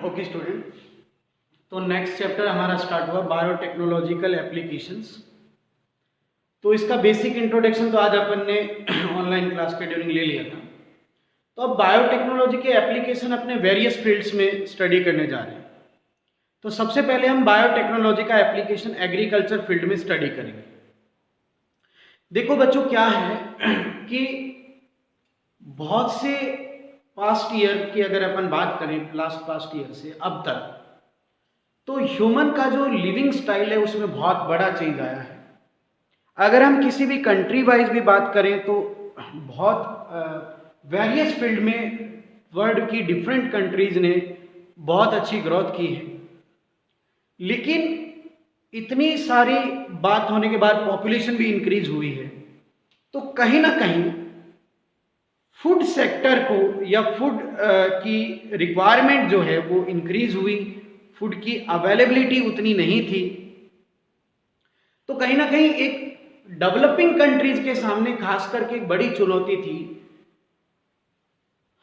Okay student, तो next chapter हमारा start हुआ बायोटेक्नोलॉजिकल एप्लीकेशंस। तो इसका बेसिक इंट्रोडक्शन तो आज अपन ने ऑनलाइन क्लास के ड्यूरिंग ले लिया था। तो अब बायोटेक्नोलॉजी के एप्लीकेशन अपने वेरियस फील्ड्स में स्टडी करने जा रहे हैं। तो सबसे पहले हम बायोटेक्नोलॉजी का एप्लीकेशन एग्रीकल्चर फील्ड में स्टडी करेंगे। देखो बच्चों, क्या है कि बहुत से पास्ट ईयर की अगर अपन बात करें, पास्ट ईयर से अब तक, तो ह्यूमन का जो लिविंग स्टाइल है उसमें बहुत बड़ा चेंज आया है। अगर हम किसी भी कंट्री वाइज भी बात करें तो बहुत वेरियस फील्ड में वर्ल्ड की डिफरेंट कंट्रीज ने बहुत अच्छी ग्रोथ की है। लेकिन इतनी सारी बात होने के बाद पॉपुलेशन भी इंक्रीज हुई है, तो कहीं ना कहीं फूड सेक्टर को या फूड की रिक्वायरमेंट जो है वो इंक्रीज हुई, फूड की अवेलेबिलिटी उतनी नहीं थी। तो कहीं ना कहीं एक डेवलपिंग कंट्रीज के सामने खास करके एक बड़ी चुनौती थी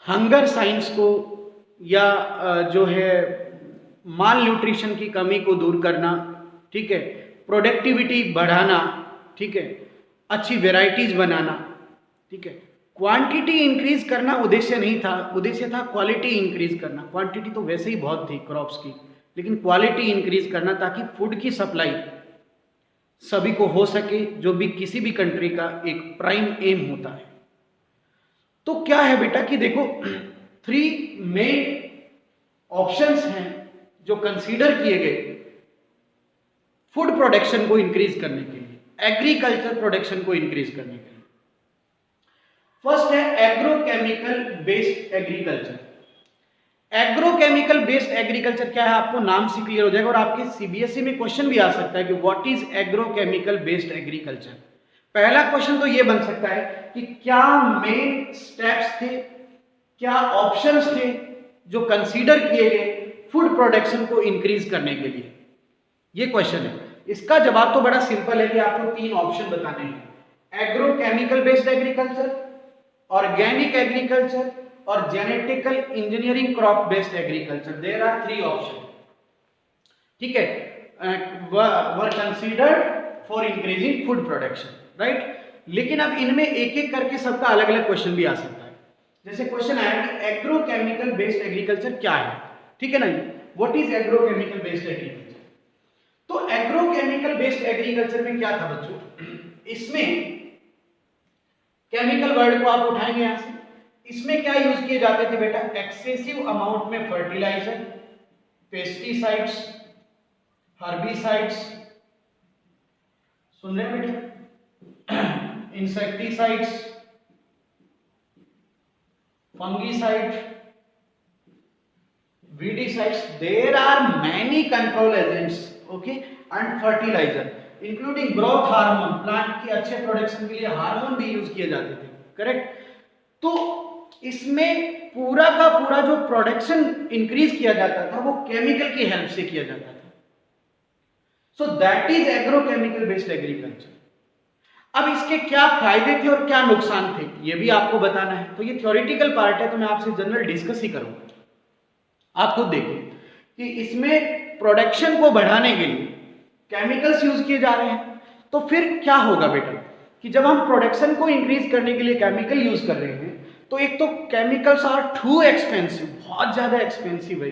हंगर साइंस को, या जो है माल न्यूट्रिशन की कमी को दूर करना, ठीक है, प्रोडक्टिविटी बढ़ाना, ठीक है, अच्छी वेराइटीज बनाना, ठीक है। क्वांटिटी इंक्रीज करना उद्देश्य नहीं था, उद्देश्य था क्वालिटी इंक्रीज करना। क्वांटिटी तो वैसे ही बहुत थी क्रॉप्स की, लेकिन क्वालिटी इंक्रीज करना ताकि फूड की सप्लाई सभी को हो सके, जो भी किसी भी कंट्री का एक प्राइम एम होता है। तो क्या है बेटा कि देखो 3 मेन ऑप्शंस हैं जो कंसीडर किए गए फूड प्रोडक्शन को इंक्रीज करने के लिए, एग्रीकल्चर प्रोडक्शन को इंक्रीज करने के लिए। फर्स्ट है agrochemical based agriculture. Agrochemical based agriculture क्या है, आपको नाम से क्लियर हो जाएगा, और आपके सीबीएसई में क्वेश्चन भी आ सकता है कि what is agrochemical based agriculture. पहला क्वेश्चन तो ये बन सकता है कि क्या मेन स्टेप्स थे, क्या ऑप्शंस थे जो कंसीडर किए गए फूड प्रोडक्शन को इंक्रीज करने के लिए, ये क्वेश्चन है। इसका जवाब तो बड़ा सिंपल है कि आपको 3 ऑप्शन बताने हैं: agrochemical based agriculture, organic agriculture और genetical engineering crop based agriculture. There are 3 option, ठीक है, were considered for increasing food production, right. लेकिन अब इनमें एक एक करके सबका अलग अलग क्वेश्चन भी आ सकता है। जैसे क्वेश्चन आया कि एग्रोकेमिकल बेस्ड एग्रीकल्चर क्या है, ठीक है ना, what is agrochemical based agriculture. तो एग्रोकेमिकल बेस्ड एग्रीकल्चर में क्या था बच्चों, इसमें केमिकल वर्ड को आप उठाएंगे यहां से, इसमें क्या यूज किए जाते थे बेटा, एक्सेसिव अमाउंट में फर्टिलाइजर, पेस्टिसाइड्स, हर्बिसाइड्स, सुन रहे हैं बेटा, insecticides, fungicide, weedicides. There are many control agents, okay, and fertiliser including growth hormone. Plant की अच्छे प्रोडक्शन के लिए हार्मोन भी यूज किए जाते थे, करेक्ट। तो इसमें पूरा का पूरा जो प्रोडक्शन इंक्रीज किया जाता था वो केमिकल की हेल्प से किया जाता था। So that is agrochemical based agriculture. अब इसके क्या फायदे थे और क्या नुकसान थे, ये भी आपको बताना है। तो ये थ्योरेटिकल पार्ट है, तो मैं आपसे जनरल डिस्कस ही करूंगा। आप खुद देखिए कि इसमें प्रोडक्शन को बढ़ाने के लिए केमिकल्स यूज किए जा रहे हैं। तो फिर क्या होगा बेटा कि जब हम प्रोडक्शन को इंक्रीज करने के लिए केमिकल यूज कर रहे हैं, तो एक तो केमिकल्स आर टू एक्सपेंसिव, बहुत ज्यादा एक्सपेंसिव है,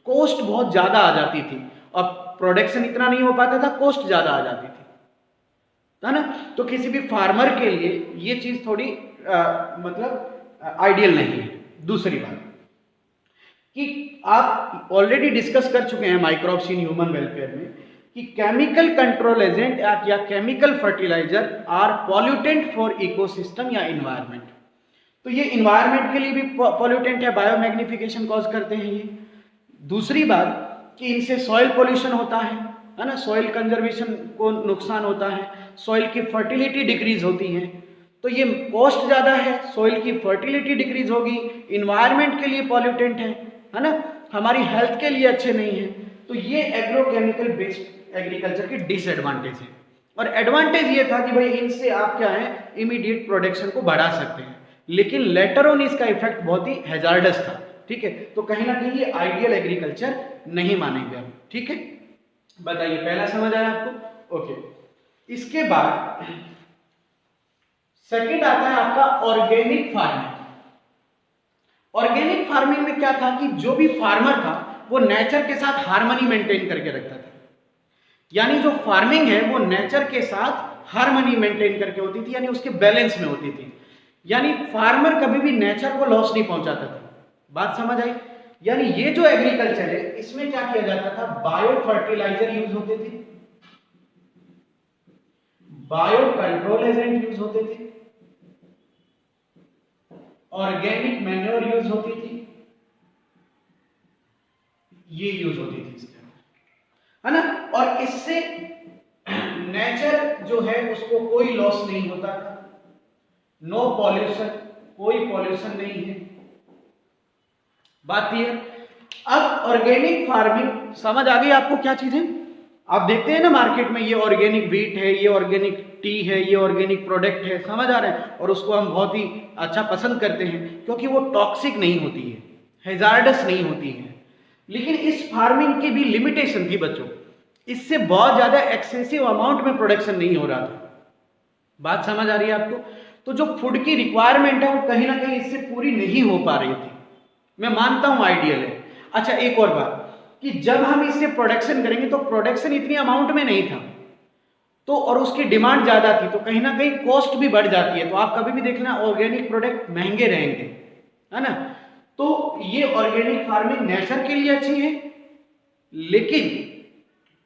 कॉस्ट बहुत ज्यादा आ जाती थी, और प्रोडक्शन इतना नहीं हो पाता था, कॉस्ट ज्यादा आ जाती थी, है ना। तो किसी भी फार्मर के लिए ये चीज थोड़ी मतलब आइडियल नहीं है। दूसरी बात कि आप ऑलरेडी डिस्कस कर चुके हैं माइक्रोब्स इन ह्यूमन वेलफेयर में कि केमिकल कंट्रोल एजेंट या chemical fertiliser are pollutant for ecosystem या इन्वायरमेंट। तो ये इन्वायरमेंट के लिए भी पॉल्यूटेंट है, बायोमैग्निफिकेशन कॉज करते हैं ये। दूसरी बात कि इनसे सॉइल पोल्यूशन होता है ना, सॉइल कंजर्वेशन को नुकसान होता है, सॉइल की फर्टिलिटी डिक्रीज होती है। तो ये कॉस्ट ज़्यादा है, सॉइल की फर्टिलिटी डिक्रीज होगी, इन्वायरमेंट के लिए पॉल्यूटेंट है ना, हमारी हेल्थ के लिए अच्छे नहीं है। तो ये एग्रोकेमिकल बेस्ड एग्रीकल्चर की डिसएडवांटेज है। और एडवांटेज ये था कि भाई इनसे आप क्या है, इमीडिएट प्रोडक्शन को बढ़ा सकते हैं, लेकिन लेटर ऑन इसका इफेक्ट बहुत ही हैजार्डस था। ठीक है, तो कहीं ना कहीं ये आइडियल एग्रीकल्चर नहीं मानेंगे हम, ठीक है। बताइए, पहला समझ आया आपको? ओके। इसके बाद सेकंड आता है आपका ऑर्गेनिक फार्मिंग। ऑर्गेनिक फार्मिंग में क्या था कि जो भी फार्मर था वो नेचर के साथ हार्मनी मेंटेन करके रखता था, यानी जो फार्मिंग है वो नेचर के साथ हार्मनी मेंटेन करके होती थी, यानी उसके बैलेंस में होती थी, यानी फार्मर कभी भी नेचर को लॉस नहीं पहुंचाता था। बात समझ आई? यानी ये जो एग्रीकल्चर है इसमें क्या किया जाता था, बायो फर्टिलाइजर यूज होते थे, बायो कंट्रोल एजेंट यूज होते थे, ऑर्गेनिक मैन्योर यूज होती थी, ये यूज होती थी इसके अंदर, है ना। और इससे नेचर जो है उसको कोई लॉस नहीं होता था, नो पॉल्यूशन, कोई पॉल्यूशन नहीं है। बात क्लियर? अब ऑर्गेनिक फार्मिंग समझ आ गई आपको क्या चीज है? आप देखते हैं ना मार्केट में, ये ऑर्गेनिक व्हीट है, ये ऑर्गेनिक टी है, ये ऑर्गेनिक प्रोडक्ट है, समझ आ रहा है, और उसको हम बहुत ही अच्छा पसंद करते हैं क्योंकि वो टॉक्सिक नहीं होती है, हैजार्डस नहीं होती है। लेकिन इस फार्मिंग की भी लिमिटेशन थी बच्चों, इससे बहुत ज्यादा एक्सेसिव अमाउंट में प्रोडक्शन नहीं हो रहा था। बात समझ आ रही है आपको? तो जो फूड की रिक्वायरमेंट है वो कहीं ना कहीं इससे पूरी नहीं हो पा रही थी। मैं मानता हूं आइडियल है। अच्छा, एक और बात कि जब हम इससे प्रोडक्शन करेंगे तो प्रोडक्शन इतनी अमाउंट में नहीं था, तो और उसकी डिमांड ज्यादा थी, तो कहीं ना कहीं कॉस्ट भी बढ़ जाती है। तो आप कभी भी देखना ऑर्गेनिक प्रोडक्ट महंगे रहेंगे, है ना। तो ये ऑर्गेनिक फार्मिंग नेचर के लिए अच्छी है, लेकिन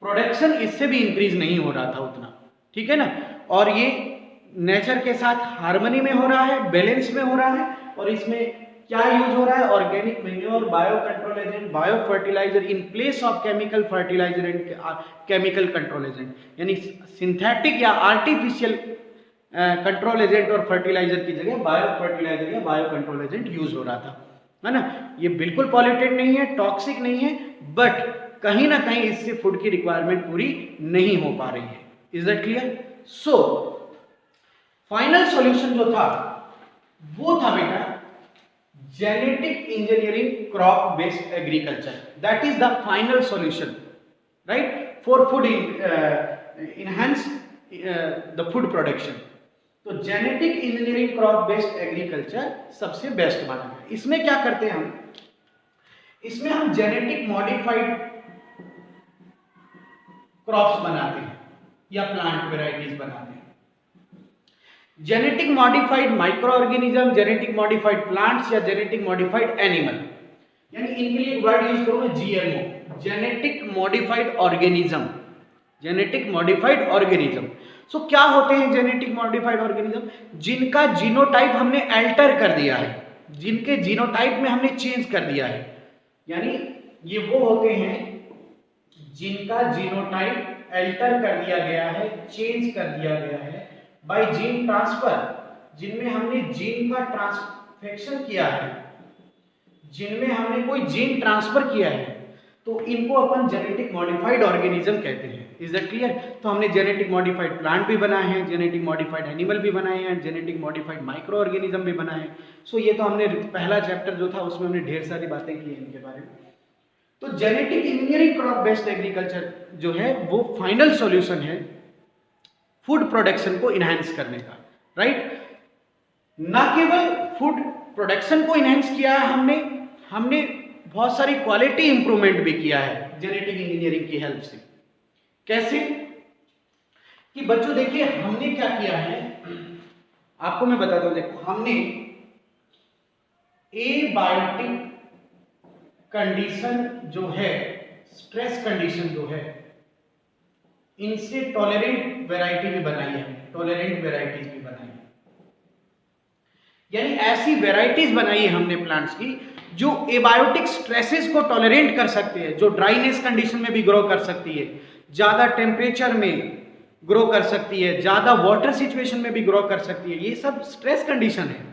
प्रोडक्शन इससे भी इंक्रीज नहीं हो रहा था उतना, ठीक है ना। और ये नेचर के साथ हार्मनी में हो रहा है, बैलेंस में हो रहा है, और इसमें क्या यूज हो रहा है, organic manure, bio control agent, bio fertiliser in place of chemical fertiliser and chemical control agent, यानी सिंथेटिक या आर्टिफिशियल कंट्रोल एजेंट और फर्टिलाइजर की जगह बायो फर्टिलाइजर या बायो कंट्रोल एजेंट यूज हो रहा था, है ना। ये बिल्कुल पॉल्यूटेड नहीं है, टॉक्सिक नहीं है, बट कहीं ना कहीं इससे फूड की रिक्वायरमेंट पूरी नहीं हो पा रही है। Is that clear? So final solution जो था वो था बेटा genetic engineering crop based agriculture, that is the final solution, right, for food enhance the food production. तो genetic engineering crop based agriculture सबसे बेस्ट माना है। इसमें क्या करते हैं हम, इसमें हम जेनेटिक मॉडिफाइड क्रॉप्स बनाते हैं या प्लांट वेराइटीज बनाते हैं। Genetic modified micro organism, genetic modified plants या जेनेटिक मॉडिफाइड एनिमल, यानी इनके लिए वर्ड यूज करूं मैं GMO, genetic modified organism, genetic modified organism. So क्या होते हैं जेनेटिक मॉडिफाइड ऑर्गेनिज्म? जिनका जीनोटाइप हमने अल्टर कर दिया है, जिनके जीनोटाइप में हमने चेंज कर दिया है, यानी ये वो होते हैं जिनका जीनोटाइप अल्टर कर दिया गया है, चेंज कर दिया गया है बाय जीन ट्रांसफर, जिनमें हमने जीन का ट्रांसफेक्शन किया है, जिनमें हमने कोई जीन ट्रांसफर किया है, तो इनको अपन जेनेटिक मॉडिफाइड ऑर्गेनिज्म कहते हैं। Is that clear? तो हमने जेनेटिक मॉडिफाइड प्लांट भी बनाए हैं, जेनेटिक मॉडिफाइड एनिमल भी बनाए हैं, जेनेटिक मॉडिफाइड माइक्रो ऑर्गेनिज्म भी बनाए हैं। सो ये तो हमने पहला चैप्टर जो था उसमें हमने ढेर सारी बातें की हैं इनके बारे में। तो genetic engineering crop based agriculture जो है वो फाइनल सॉल्यूशन है फूड प्रोडक्शन को इनहैंस करने का, राइट। ना केवल फूड प्रोडक्शन को इनहैंस किया है हमने बहुत सारी क्वालिटी इंप्रूवमेंट भी किया है जेनेटिक इंजीनियरिंग की हेल्प से। कैसे? कि बच्चों देखिए हमने क्या किया है, आपको मैं बताता हूं। देखो, हमने एबायोटिक कंडीशन जो है, स्ट्रेस कंडीशन जो है, इनसे टॉलरेंट वैरायटी भी बनाई है, टॉलरेंट वैरायटीज भी बनाई है, यानी ऐसी वैरायटीज बनाई है हमने प्लांट्स की जो एबायोटिक स्ट्रेसेस को टॉलरेंट कर सकते हैं, जो ड्राइनेस कंडीशन में भी ग्रो कर सकती है, ज्यादा टेम्परेचर में ग्रो कर सकती है, ज्यादा वाटर सिचुएशन में भी ग्रो कर सकती है। ये सब स्ट्रेस कंडीशन है।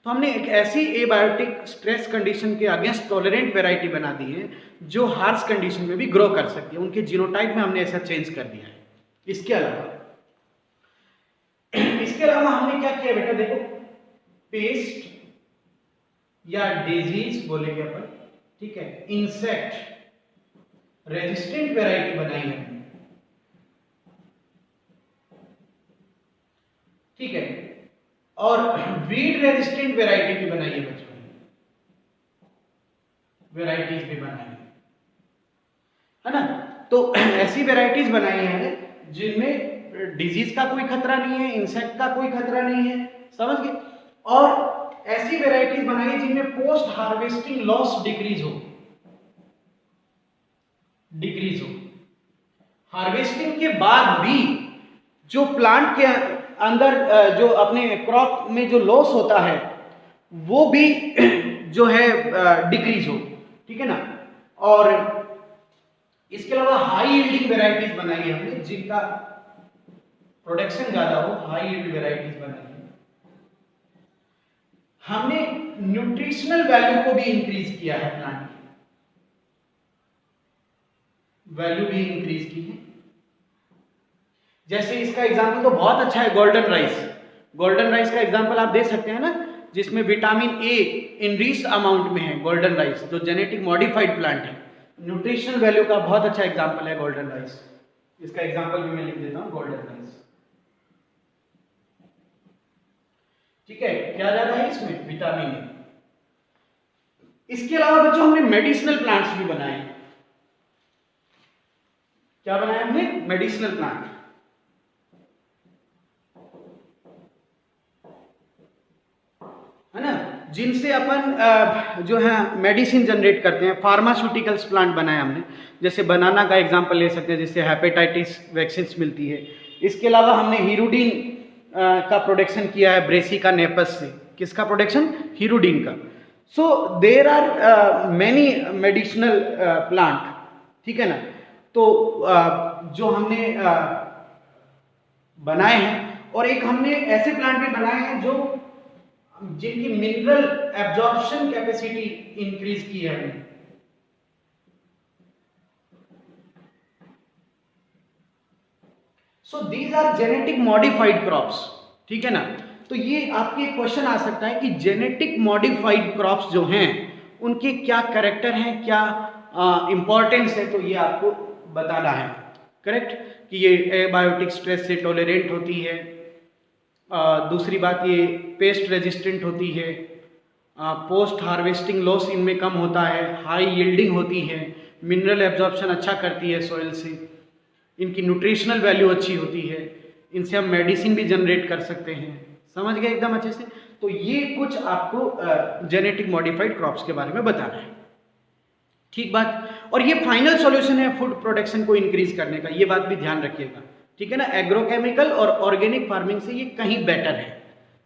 तो हमने एक ऐसी एबायोटिक स्ट्रेस कंडीशन के अगेंस्ट टॉलरेंट वैरायटी बना दी है जो हार्श कंडीशन में भी ग्रो कर सकती है। उनके जीनोटाइप में हमने ऐसा चेंज कर दिया है। इसके अलावा हमने क्या किया बेटा, देखो, पेस्ट या डिजीज बोलेंगे अपन, ठीक है, इंसेक्ट रेजिस्टेंट वैरायटी बनाई है, ठीक है, और वीड रेजिस्टेंट वैरायटी भी बनाई है बच्चों, वैरायटीज भी बनाई है ना। तो ऐसी वैरायटीज बनाई है जिनमें डिजीज का कोई खतरा नहीं है, इंसेक्ट का कोई खतरा नहीं है, समझ गए। और ऐसी वैरायटीज बनाई है जिनमें पोस्ट हार्वेस्टिंग लॉस डिक्रीज हो, हार्वेस्टिंग के बाद भी जो प्लांट के अंदर जो अपने क्रॉप में जो लॉस होता है वो भी जो है डिक्रीज हो, ठीक है ना। और इसके अलावा हाई यील्डिंग वैरायटीज बनाई है हमने जिनका प्रोडक्शन ज्यादा हो, हाई यील्ड वैरायटीज बनाई है। हमने न्यूट्रिशनल वैल्यू को भी इंक्रीज किया है, प्लांट की वैल्यू भी इंक्रीज की है। जैसे इसका एग्जांपल तो बहुत अच्छा है, गोल्डन राइस। गोल्डन राइस का एग्जांपल आप दे सकते हैं ना, जिसमें विटामिन ए इनरीच अमाउंट में है, गोल्डन राइस जो जेनेटिक मॉडिफाइड प्लांट है। न्यूट्रिशनल वैल्यू का बहुत अच्छा एग्जांपल है गोल्डन राइस। इसका एग्जांपल भी मैं लिख देता हूं, गोल्डन राइस, ठीक है। क्या ज्यादा है इसमें? Vitamin A. इसके अलावा बच्चों हमने मेडिसिनल प्लांट्स भी बनाए। क्या बनाया हमने? मेडिसिनल प्लांट, है ना, जिनसे अपन जो है मेडिसिन जनरेट करते हैं। फार्मास्यूटिकल्स प्लांट बनाए हमने, जैसे बनाना का एग्जांपल ले सकते हैं, जिससे हेपेटाइटिस वैक्सीन मिलती है। इसके अलावा हमने हीरोडिन का प्रोडक्शन किया है ब्रेसिका नेपस से। किसका प्रोडक्शन? हीरोडिन का। So there are many medicinal plant, ठीक है ना। तो जो हमने बनाए हैं, और एक हमने ऐसे प्लांट भी बनाए हैं जो जिनकी मिनरल एब्जॉर्प्शन कैपेसिटी इंक्रीज की है हमने। So these are genetic modified crops, ठीक है ना। तो ये आपके एक क्वेश्चन आ सकता है कि जेनेटिक मॉडिफाइड क्रॉप्स जो हैं उनके क्या कैरेक्टर हैं, क्या इंपॉर्टेंस है, तो ये आपको बताना है, करेक्ट। कि ये एबायोटिक स्ट्रेस से टॉलरेंट होती है, दूसरी बात ये पेस्ट रेजिस्टेंट होती है, पोस्ट हार्वेस्टिंग लॉस इनमें कम होता है, हाई यील्डिंग होती है, मिनरल एब्जॉर्प्शन अच्छा करती है सॉइल से, इनकी न्यूट्रिशनल वैल्यू अच्छी होती है, इनसे हम मेडिसिन भी जनरेट कर सकते हैं। समझ गए एकदम अच्छे से। तो ये कुछ आपको जेनेटिक मॉडिफाइड क्रॉप्स के बारे में बताना है, ठीक बात। और ये फाइनल सॉल्यूशन है फूड प्रोडक्शन को इंक्रीज करने का, ये बात भी ध्यान रखिएगा, ठीक है ना। एग्रोकेमिकल और ऑर्गेनिक फार्मिंग से ये कहीं बेटर है,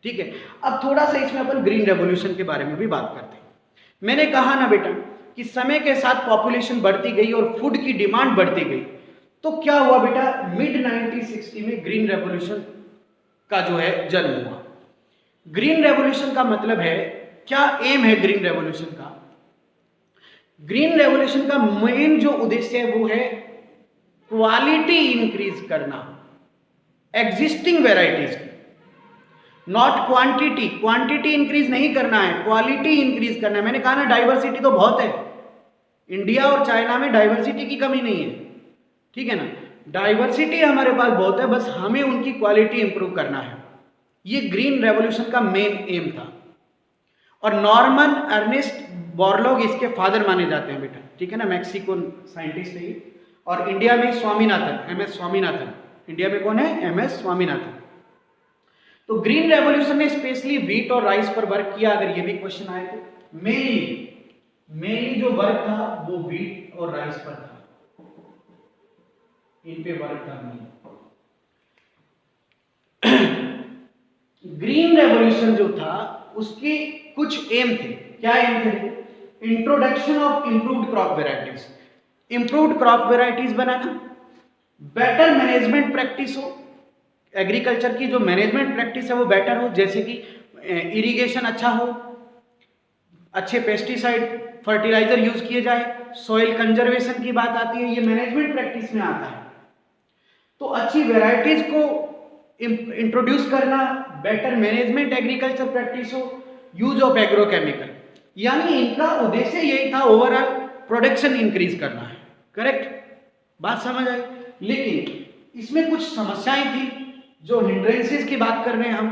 ठीक है। अब थोड़ा सा इसमें अपन ग्रीन रेवोल्यूशन के बारे में भी बात करते हैं। मैंने कहा ना बेटा कि समय के साथ पॉपुलेशन बढ़ती गई और फूड की डिमांड बढ़ती गई, तो क्या हुआ बेटा, मिड 1960 में ग्रीन रेवोल्यूशन का जो है जन्म हुआ। ग्रीन रेवोल्यूशन का मतलब है, क्या एम है ग्रीन रेवोल्यूशन का? ग्रीन रेवोल्यूशन का मेन जो उद्देश्य है वो है क्वालिटी इंक्रीज करना एग्जिस्टिंग वेराइटीज की, नॉट क्वांटिटी। क्वांटिटी इंक्रीज नहीं करना है, क्वालिटी इंक्रीज करना है। मैंने कहा ना डाइवर्सिटी तो बहुत है, इंडिया और चाइना में डाइवर्सिटी की कमी नहीं है, ठीक है ना। डाइवर्सिटी हमारे पास बहुत है, बस हमें उनकी क्वालिटी इंप्रूव करना है। ये ग्रीन रेवोल्यूशन का मेन एम था। और नॉर्मन अर्नेस्ट बोरलॉग इसके फादर माने जाते हैं बेटा, ठीक है ना, मैक्सिकन साइंटिस्ट है ये। और इंडिया में Swaminathan, M S Swaminathan, India में कौन है? M S Swaminathan. तो ग्रीन रेवोल्यूशन ने स्पेशली व्हीट और राइस पर वर्क किया। अगर ये भी क्वेश्चन आए तो मेनली जो वर्क था वो व्हीट और राइस पर था, इन पे वर्क करना। ग्रीन रेवोल्यूशन जो था उसके कुछ एम थे। क्या एम थे? Introduction of improved crop varieties, improved crop varieties banana, better management practice हो, एग्रीकल्चर की जो मैनेजमेंट प्रैक्टिस है वो बेटर हो, जैसे कि इरिगेशन अच्छा हो, अच्छे पेस्टिसाइड फर्टिलाइजर यूज किए जाए, सॉइल कंजर्वेशन की बात आती है, ये मैनेजमेंट प्रैक्टिस में आता है। तो अच्छी वेराइटीज को इंट्रोड्यूस करना, बेटर मैनेजमेंट एग्रीकल्चर प्रैक्टिस हो, यूज ऑफ एग्रोकेमिकल, यानी इनका उद्देश्य यही था ओवरऑल प्रोडक्शन इंक्रीज करना है, करेक्ट, बात समझ आई। लेकिन इसमें कुछ समस्याएं थी, जो हिंड्रेंसेस की बात कर रहे हैं हम,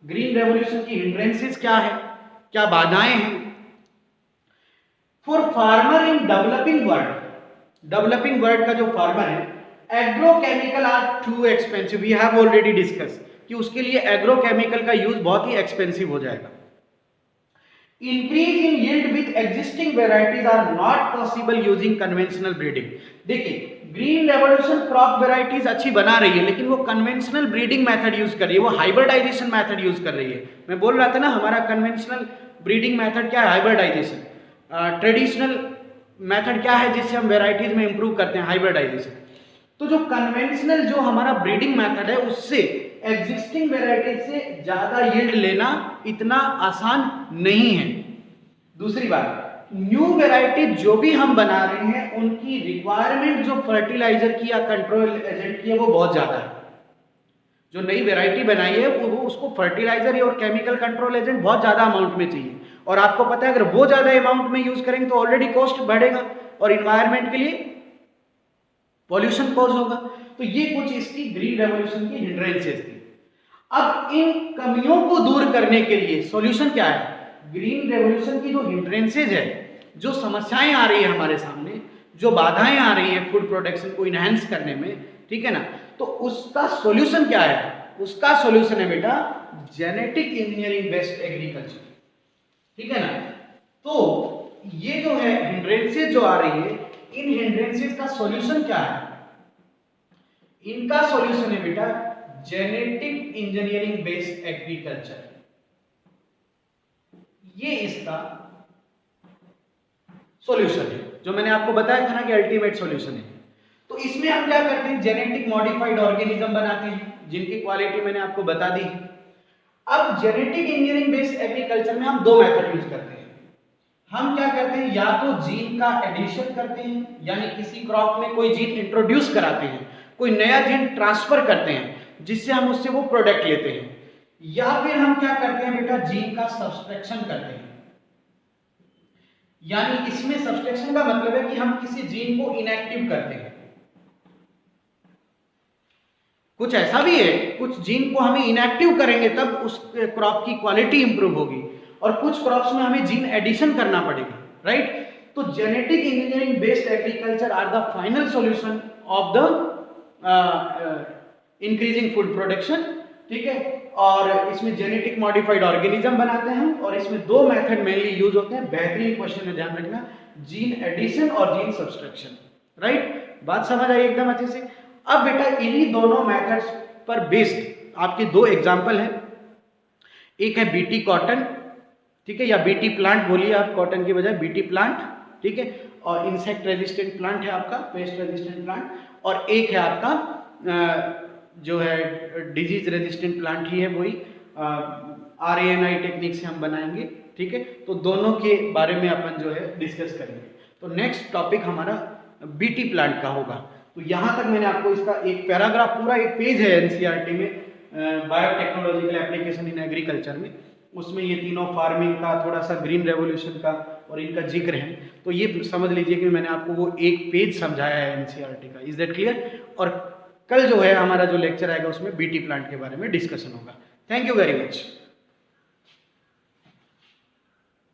ग्रीन रेवोल्यूशन की हिंड्रेंसेस क्या है, क्या बाधाएं हैं। For farmer in developing world का जो फार्मर है, agrochemical are too expensive, we have already discuss कि उसके लिए एग्रोकेमिकल का यूज बहुत ही एक्सपेंसिव हो जाएगा। Increase in yield with existing varieties are not possible using conventional breeding. देखिए ग्रीन रेवोल्यूशन क्रॉप वेराइटीज अच्छी बना रही है, लेकिन वो कन्वेंशनल ब्रीडिंग मेथड यूज कर रही है, वो हाइब्रिडाइजेशन मेथड यूज कर रही है। मैं बोल रहा था ना, हमारा कन्वेंशनल ब्रीडिंग मेथड क्या है, हाइब्रिडाइजेशन। ट्रेडिशनल मेथड क्या है जिससे हम वेराइटीज में इंप्रूव करते हैं, हाइब्रिडाइजेशन। तो जो कन्वेंशनल जो हमारा ब्रीडिंग मेथड है, उससे एग्जिस्टिंग वेराइटीज से ज्यादा यील्ड लेना इतना आसान नहीं है। दूसरी बात, न्यू वेराइटी जो भी हम बना रहे हैं, उनकी रिक्वायरमेंट जो फर्टिलाइजर की या कंट्रोल एजेंट की है, वो बहुत ज्यादा है। जो नई वेराइटी बनाई है वो उसको फर्टिलाइजर और केमिकल कंट्रोल एजेंट बहुत ज्यादा अमाउंट में चाहिए, और आपको पता है अगर वो ज्यादा अमाउंट में यूज करेंगे तो ऑलरेडी कॉस्ट बढ़ेगा और इन्वायरमेंट के लिए पॉल्यूशन कॉज होगा। तो ये कुछ इसकी ग्रीन रेवोल्यूशन की हिंड्रेंसेस थी। अब इन कमियों को दूर करने के लिए सॉल्यूशन क्या है, ग्रीन रेवोल्यूशन की जो हिंड्रेंसेस है, जो समस्याएं आ रही है हमारे सामने, जो बाधाएं आ रही है फूड प्रोडक्शन को इनहेंस करने में, ठीक है ना, तो उसका सॉल्यूशन क्या है, उसका सॉल्यूशन है बेटा जेनेटिक इंजीनियरिंग बेस्ड एग्रीकल्चर, ठीक है ना। तो ये जो है हिंड्रेंसेस जो आ रही है, इन हिंड्रेंसेस का सॉल्यूशन क्या है, इनका सॉल्यूशन है बेटा जेनेटिक इंजीनियरिंग बेस्ड एग्रीकल्चर। ये इसका सॉल्यूशन है, जो मैंने आपको बताया था ना कि अल्टीमेट सॉल्यूशन है। तो इसमें हम क्या करते हैं, जेनेटिक मॉडिफाइड ऑर्गेनिज्म बनाते हैं, जिनकी क्वालिटी मैंने आपको बता दी। अब जेनेटिक इंजीनियरिंग बेस्ड एग्रीकल्चर में हम दो मेथड यूज करते हैं। हम क्या करते हैं, या तो जीन का एडिशन करते हैं, यानी किसी क्रॉप में कोई जीन इंट्रोड्यूस कराते हैं, कोई नया जीन ट्रांसफर करते हैं जिससे हम उससे वो प्रोडक्ट लेते हैं, या फिर हम क्या करते हैं बेटा, जीन का सब्सट्रैक्शन करते हैं। यानी इसमें सब्सट्रैक्शन का मतलब है कि हम किसी जीन को इनएक्टिव करते हैं। कुछ ऐसा भी है, कुछ जीन को हमें इनएक्टिव करेंगे तब उस क्रॉप की क्वालिटी इंप्रूव होगी, और कुछ क्रॉप्स में हमें जीन एडिशन करना पड़ेगा, राइट। तो genetic engineering based agriculture are the final solution of the increasing food production, ठीक है। और इसमें जेनेटिक मॉडिफाइड ऑर्गेनिज्म बनाते हैं, और इसमें दो मेथड मेनली यूज होते हैं। बेहतरीन क्वेश्चन है, ध्यान रखना, जीन एडिशन और जीन सब्सट्रैक्शन, राइट। बात समझ आई एकदम अच्छे से। अब बेटा इन्हीं दोनों मेथड्स पर बेस्ड आपके दो एग्जांपल हैं। एक है बीटी कॉटन, ठीक है, या बीटी प्लांट बोलिए आप, कॉटन की बजाय बीटी प्लांट, ठीक है, और इंसेक्ट रेजिस्टेंट प्लांट है आपका, पेस्ट रेजिस्टेंट प्लांट, और एक है आपका जो है डिजीज रेजिस्टेंट प्लांट ही है, वही RANI टेक्निक से हम बनाएंगे, ठीक है। तो दोनों के बारे में अपन जो है डिस्कस करेंगे। तो नेक्स्ट टॉपिक हमारा बीटी प्लांट का होगा। तो यहाँ तक मैंने आपको इसका एक पैराग्राफ, पूरा एक पेज है NCERT में बायोटेक्नोलॉजिकल एप्लीकेशन इन एग्रीकल्चर में, उसमें ये तीनों फार्मिंग का, थोड़ा सा ग्रीन रेवोल्यूशन का और इनका जिक्र है। तो ये समझ लीजिए कि मैंने आपको वो एक पेज समझाया है NCERT का। Is that clear? और कल जो है हमारा जो लेक्चर आएगा उसमें बीटी प्लांट के बारे में डिस्कशन होगा। Thank you very much.